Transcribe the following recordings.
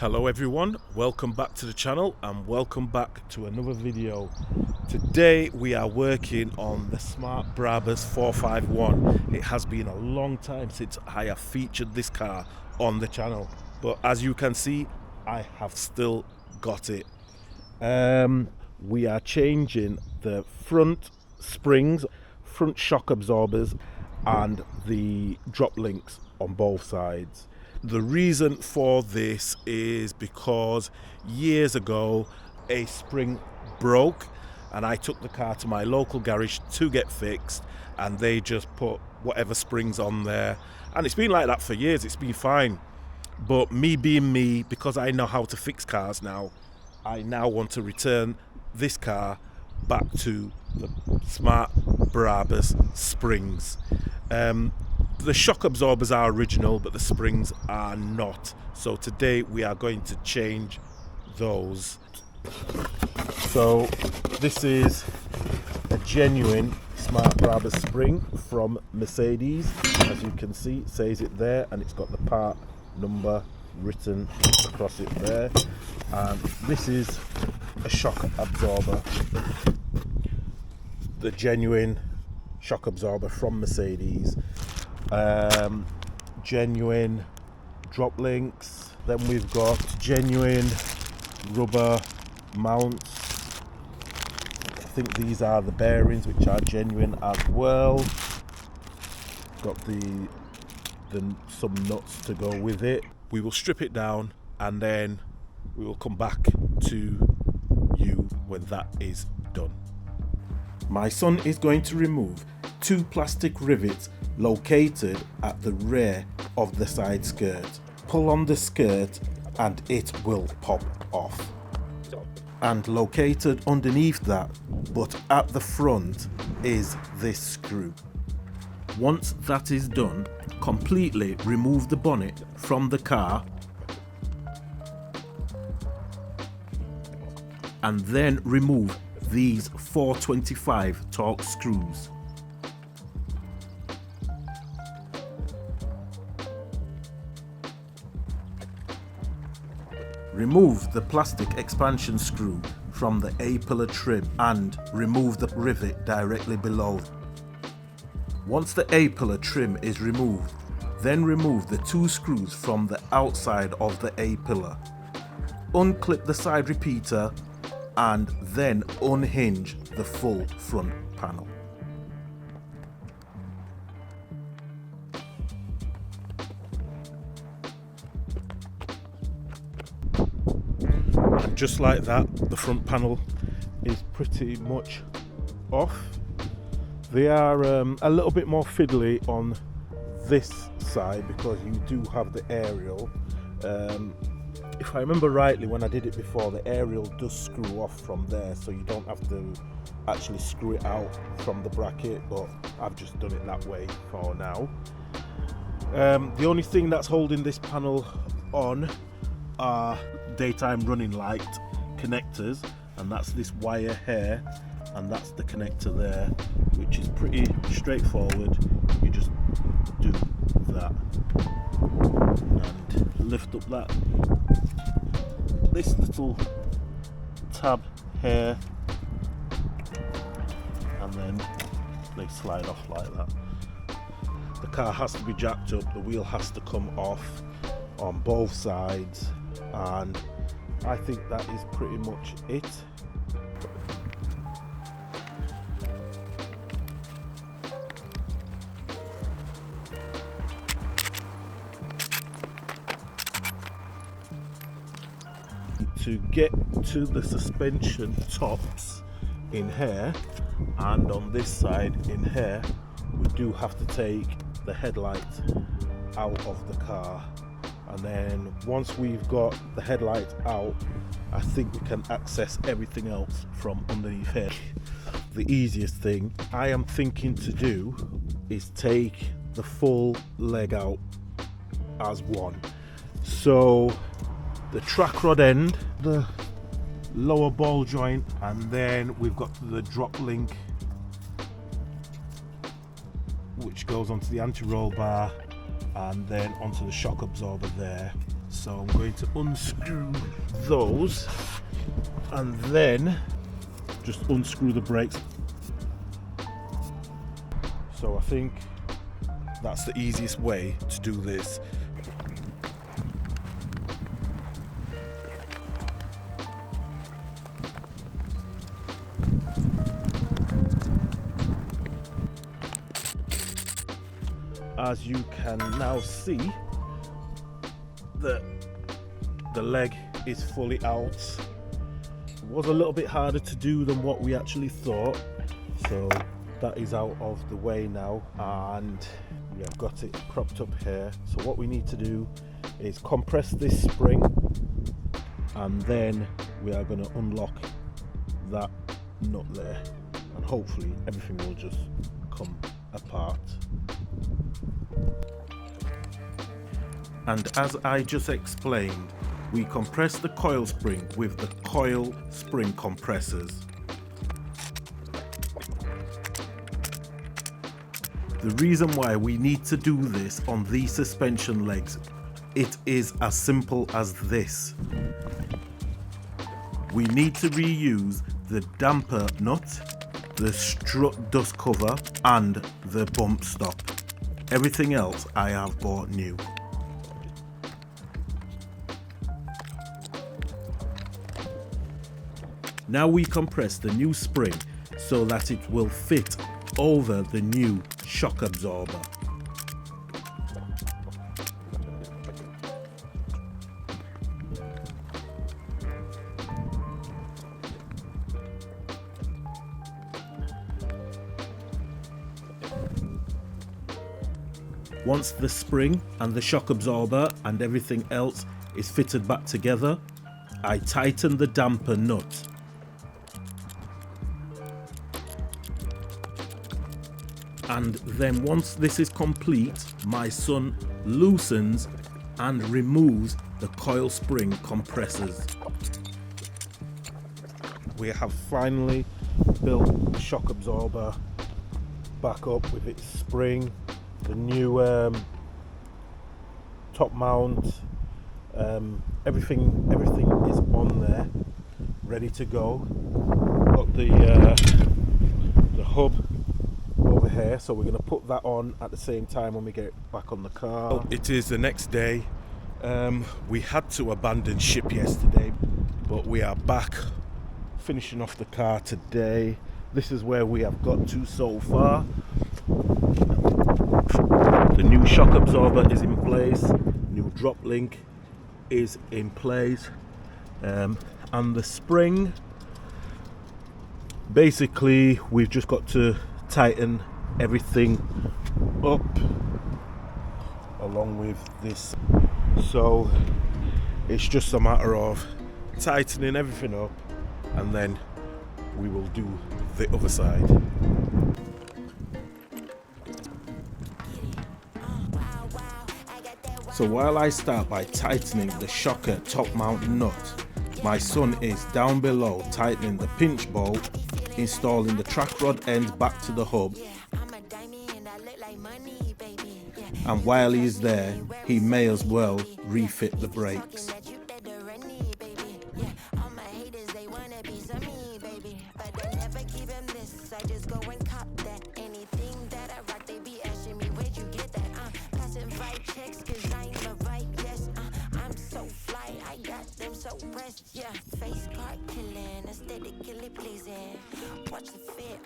Hello everyone, welcome back to the channel and welcome back to another video. Today we are working on the Smart Brabus 451. It has been a long time since I have featured this car on the channel, but as you can see I have still got it. We are changing the front springs, front shock absorbers and the drop links on both sides. The reason for this is because years ago a spring broke and I took the car to my local garage to get fixed, and they just put whatever springs on there, and it's been like that for years. It's been fine, but me being me, because I know how to fix cars now, I now want to return this car back to the Smart Brabus springs. The shock absorbers are original, but the springs are not. So today we are going to change those. So this is a genuine Smart Brabus spring from Mercedes. As you can see, it says it there, and it's got the part number written across it there. And this is a shock absorber, the genuine shock absorber from Mercedes. Genuine drop links. Then we've got genuine rubber mounts. I think these are the bearings, which are genuine as well. Got the some nuts to go with it. We will strip it down and then we will come back to you when that is done. My son is going to remove two plastic rivets located at the rear of the side skirt. Pull on the skirt and it will pop off. And located underneath that, but at the front, is this screw. Once that is done, completely remove the bonnet from the car and then remove these 425 Torx screws. Remove the plastic expansion screw from the A-pillar trim and remove the rivet directly below. Once the A-pillar trim is removed, then remove the two screws from the outside of the A-pillar. Unclip the side repeater and then unhinge the full front panel. And just like that, the front panel is pretty much off. They are a little bit more fiddly on this side because you do have the aerial. If I remember rightly, when I did it before, the aerial does screw off from there, so you don't have to actually screw it out from the bracket, but I've just done it that way for now. The only thing that's holding this panel on are daytime running light connectors, and that's this wire here, and that's the connector there, which is pretty straightforward. You just do that and lift up this little tab here, and then they slide off like that. The car has to be jacked up, the wheel has to come off on both sides, and I think that is pretty much it. To get to the suspension tops in here and on this side in here, we do have to take the headlight out of the car, and then once we've got the headlight out, I think we can access everything else from underneath here. The easiest thing I am thinking to do is take the full leg out as one. So the track rod end, the lower ball joint, and then we've got the drop link which goes onto the anti-roll bar and then onto the shock absorber there. So I'm going to unscrew those and then just unscrew the brakes. So I think that's the easiest way to do this. As you can now see, the leg is fully out. It was a little bit harder to do than what we actually thought, so that is out of the way now, and we have got it propped up here. So what we need to do is compress this spring, and then we are going to unlock that nut there, and hopefully everything will just come apart. And as I just explained, we compress the coil spring with the coil spring compressors. The reason why we need to do this on these suspension legs, it is as simple as this. We need to reuse the damper nut, the strut dust cover and the bump stop. Everything else I have bought new. Now we compress the new spring so that it will fit over the new shock absorber. Once the spring and the shock absorber and everything else is fitted back together, I tighten the damper nut. And then once this is complete, my son loosens and removes the coil spring compressors. We have finally built the shock absorber back up with its spring, the new top mount, everything is on there, ready to go. Got the hub over here, so we're going to put that on at the same time when we get back on the car. It is the next day. We had to abandon ship yesterday, but we are back finishing off the car today. This is where we have got to so far. The new shock absorber is in place, new drop link is in place, and the spring, basically we've just got to tighten everything up along with this. So it's just a matter of tightening everything up, and then we will do the other side. So while I start by tightening the shocker top mount nut, my son is down below tightening the pinch bolt, installing the track rod end back to the hub, and while he is there, he may as well refit the brakes.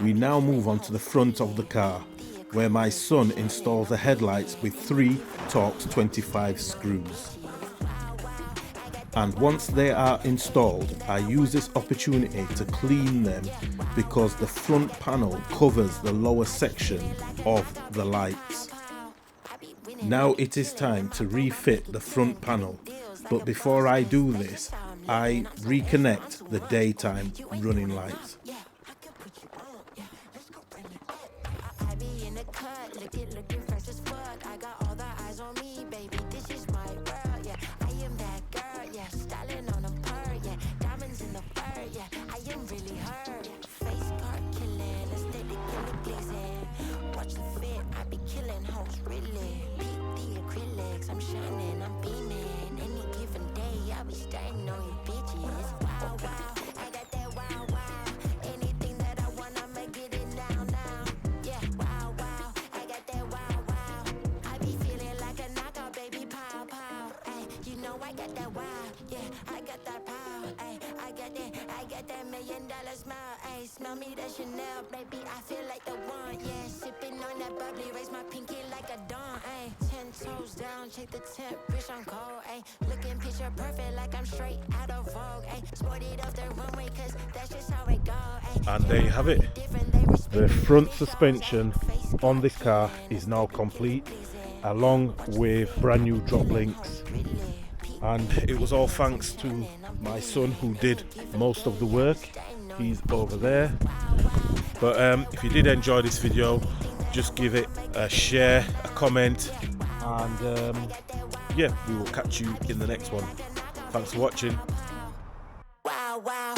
We now move on to the front of the car, where my son installs the headlights with 3 Torx 25 screws. And once they are installed, I use this opportunity to clean them because the front panel covers the lower section of the lights. Now it is time to refit the front panel, but before I do this, I reconnect the daytime running lights. be stunting on you bitches. Wow, wow, I got that wow, wow. Anything that I want, I'ma get it now, now. Yeah, wow, wow, I got that wow, wow. I be feeling like a knockout, baby, pow, pow. Ay, you know I got that wow, yeah, I got that pow. Ay, I got that $1 million smile. Ay, smell me that Chanel, baby, I feel like the one. Yeah, sipping on that bubbly, raise my pinky like a dawn. Ay, 10 toes down, check the temp, bitch, I'm cold. Ay, looking picture perfect like I'm straight out of Vogue. Ay, sported off the runway, cause that's just how it go. Ay, And there you have it. The front suspension on this car is now complete, along with brand new drop links, and it was all thanks to my son who did most of the work. He's over there. But if you did enjoy this video, just give it a share, a comment, and yeah, we will catch you in the next one. Thanks for watching. Wow, wow.